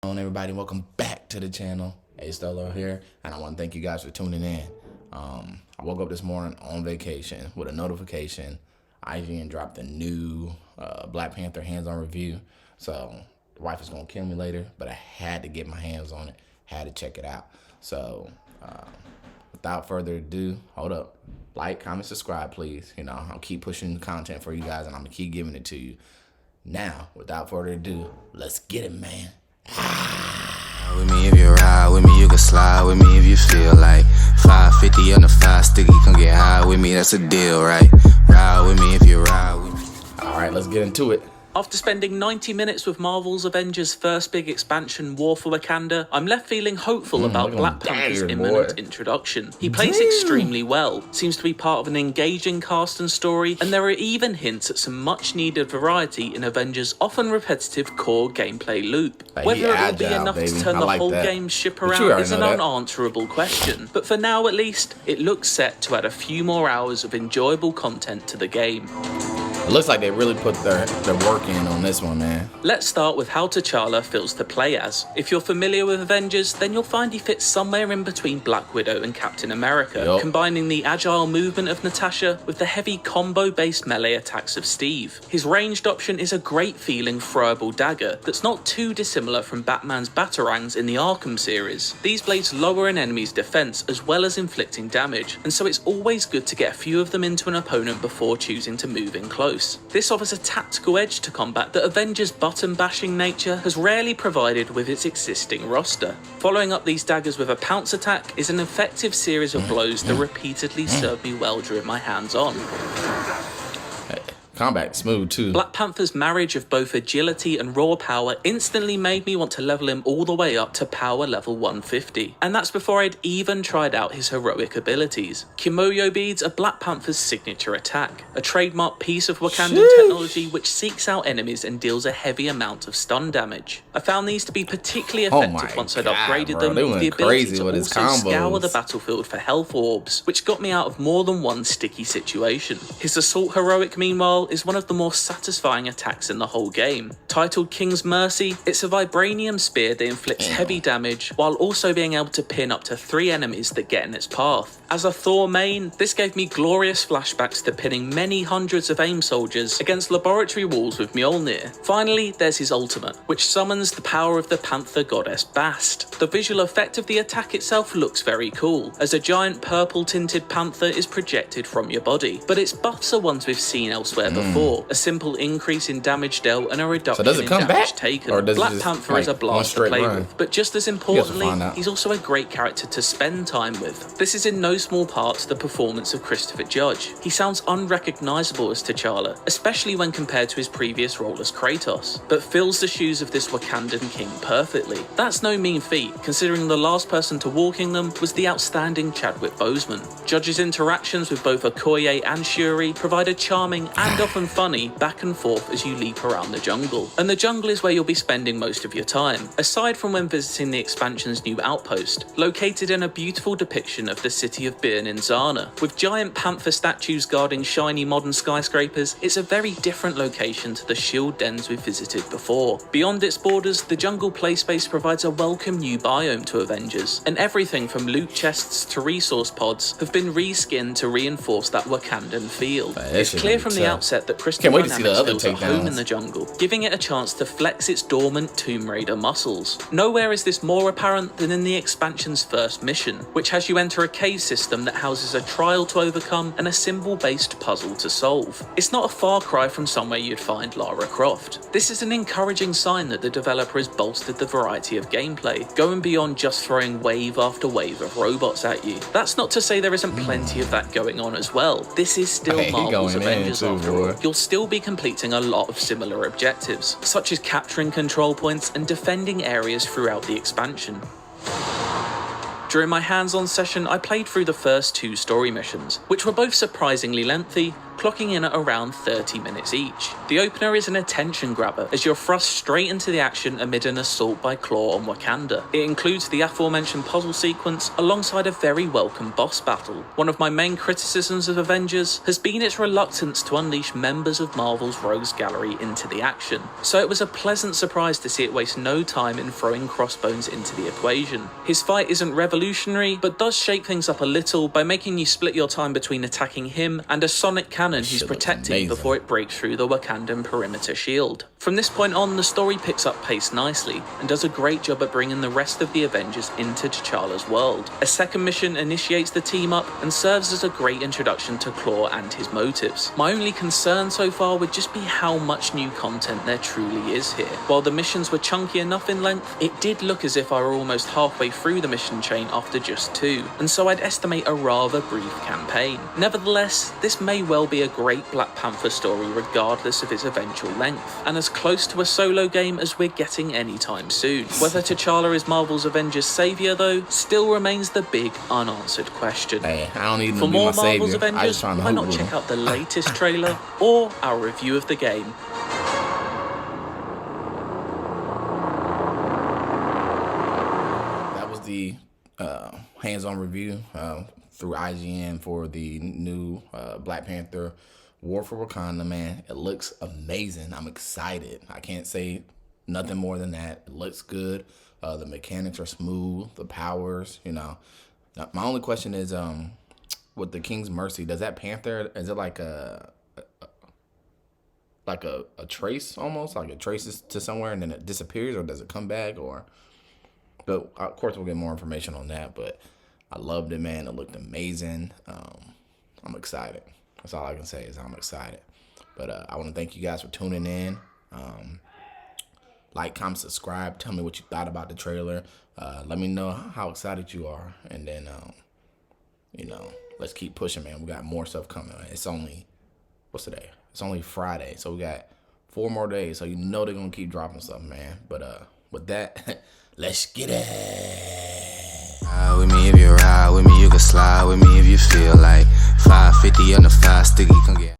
Everybody, welcome back to the channel. Hey, Stolo here, and I want to thank you guys for tuning in. I woke up this morning on vacation with a notification. IGN dropped a new Black Panther hands-on review, so the wife is gonna kill me later, but I had to get my hands on it, had to check it out. So without further ado, hold up, like, comment, subscribe, please. I'll keep pushing content for you guys, and I'm gonna keep giving it to you. Now, without further ado, let's get it, man. With me if you ride with me, you can slide with me if you feel like 550 on the 5 sticky, come get high with me, that's a deal, right? Ride with me if you ride with me. Alright, let's get into it. After spending 90 minutes with Marvel's Avengers' first big expansion, War for Wakanda, I'm left feeling hopeful about Black Panther's imminent introduction. He plays extremely well, seems to be part of an engaging cast and story, and there are even hints at some much-needed variety in Avengers' often repetitive core gameplay loop. Whether it will be enough to turn the whole game's ship around is an unanswerable question, but for now at least, it looks set to add a few more hours of enjoyable content to the game. It looks like they really put their work in on this one, man. Let's start with how T'Challa feels to play as. If you're familiar with Avengers, then you'll find he fits somewhere in between Black Widow and Captain America, combining the agile movement of Natasha with the heavy combo-based melee attacks of Steve. His ranged option is a great feeling throwable dagger that's not too dissimilar from Batman's batarangs in the Arkham series. These blades lower an enemy's defense as well as inflicting damage, and so it's always good to get a few of them into an opponent before choosing to move in close. This offers a tactical edge to combat that Avengers' button-bashing nature has rarely provided with its existing roster. Following up these daggers with a pounce attack is an effective series of blows that repeatedly served me well during my hands-on. Combat smooth too. Black Panther's marriage of both agility and raw power instantly made me want to level him all the way up to power level 150. And that's before I'd even tried out his heroic abilities. Kimoyo beads are Black Panther's signature attack, a trademark piece of Wakandan technology which seeks out enemies and deals a heavy amount of stun damage. I found these to be particularly effective once I'd upgraded them with the ability to also scour the battlefield for health orbs, which got me out of more than one sticky situation. His assault heroic, meanwhile, is one of the more satisfying attacks in the whole game. Titled King's Mercy, it's a vibranium spear that inflicts heavy damage while also being able to pin up to 3 enemies that get in its path. As a Thor main, this gave me glorious flashbacks to pinning many hundreds of AIM soldiers against laboratory walls with Mjolnir. Finally, there's his ultimate, which summons the power of the Panther goddess Bast. The visual effect of the attack itself looks very cool, as a giant purple-tinted panther is projected from your body, but its buffs are ones we've seen elsewhere before. A simple increase in damage dealt and a reduction in damage taken. Black Panther is a blast to play with, but just as importantly, he's also a great character to spend time with. This is in no small part to the performance of Christopher Judge. He sounds unrecognisable as T'Challa, especially when compared to his previous role as Kratos, but fills the shoes of this Wakandan king perfectly. That's no mean feat, considering the last person to walk in them was the outstanding Chadwick Boseman. Judge's interactions with both Okoye and Shuri provide a charming and often funny back and forth as you leap around the jungle. And the jungle is where you'll be spending most of your time, aside from when visiting the expansion's new outpost, located in a beautiful depiction of the city of Byrne in Zana. With giant panther statues guarding shiny modern skyscrapers, it's a very different location to the shield dens we've visited before. Beyond its borders, the jungle play space provides a welcome new biome to Avengers, and everything from loot chests to resource pods have been reskinned to reinforce that Wakandan feel. It's clear from the outset that Crystal Dynamics feels at home in the jungle, giving it a chance to flex its dormant Tomb Raider muscles. Nowhere is this more apparent than in the expansion's first mission, which has you enter a cave system that houses a trial to overcome and a symbol-based puzzle to solve. It's not a far cry from somewhere you'd find Lara Croft. This is an encouraging sign that the developer has bolstered the variety of gameplay, going beyond just throwing wave after wave of robots at you. That's not to say there isn't plenty of that going on as well. This is still Marvel's Avengers after all. You'll still be completing a lot of similar objectives, such as capturing control points and defending areas throughout the expansion. During my hands-on session, I played through the first 2 story missions, which were both surprisingly lengthy, clocking in at around 30 minutes each. The opener is an attention grabber, as you're thrust straight into the action amid an assault by Claw on Wakanda. It includes the aforementioned puzzle sequence alongside a very welcome boss battle. One of my main criticisms of Avengers has been its reluctance to unleash members of Marvel's Rogues Gallery into the action, so it was a pleasant surprise to see it waste no time in throwing Crossbones into the equation. His fight isn't revolutionary, but does shake things up a little by making you split your time between attacking him and a sonic cannon he's protecting before it breaks through the Wakandan perimeter shield. From this point on, the story picks up pace nicely and does a great job at bringing the rest of the Avengers into T'Challa's world. A second mission initiates the team up and serves as a great introduction to Claw and his motives. My only concern so far would just be how much new content there truly is here. While the missions were chunky enough in length, it did look as if I were almost halfway through the mission chain after just 2, and so I'd estimate a rather brief campaign. Nevertheless, this may well be a great Black Panther story regardless of its eventual length, and as close to a solo game as we're getting anytime soon. Whether T'Challa is Marvel's Avengers savior though, still remains the big unanswered question. Hey, I don't need For to be more my Marvel's savior. Avengers, why not check out the latest trailer or our review of the game. That was the hands-on review through IGN for the new Black Panther War for Wakanda, man. It looks amazing. I'm excited. I can't say nothing more than that. It looks good. The mechanics are smooth. The powers, you know. Now, my only question is, with the King's Mercy, does that Panther, is it like a trace almost? Like it traces to somewhere and then it disappears, or does it come back? But of course we'll get more information on that. But I loved it, man. It looked amazing. I'm excited. That's all I can say is I'm excited. But I want to thank you guys for tuning in. Like, comment, subscribe. Tell me what you thought about the trailer. Let me know how excited you are. And then, you know, let's keep pushing, man. We got more stuff coming. It's only, what's today? It's only Friday. So we got 4 more days. So you know they're going to keep dropping stuff, man. But with that, let's get it. Ride with me if you ride with me, you can slide with me if you feel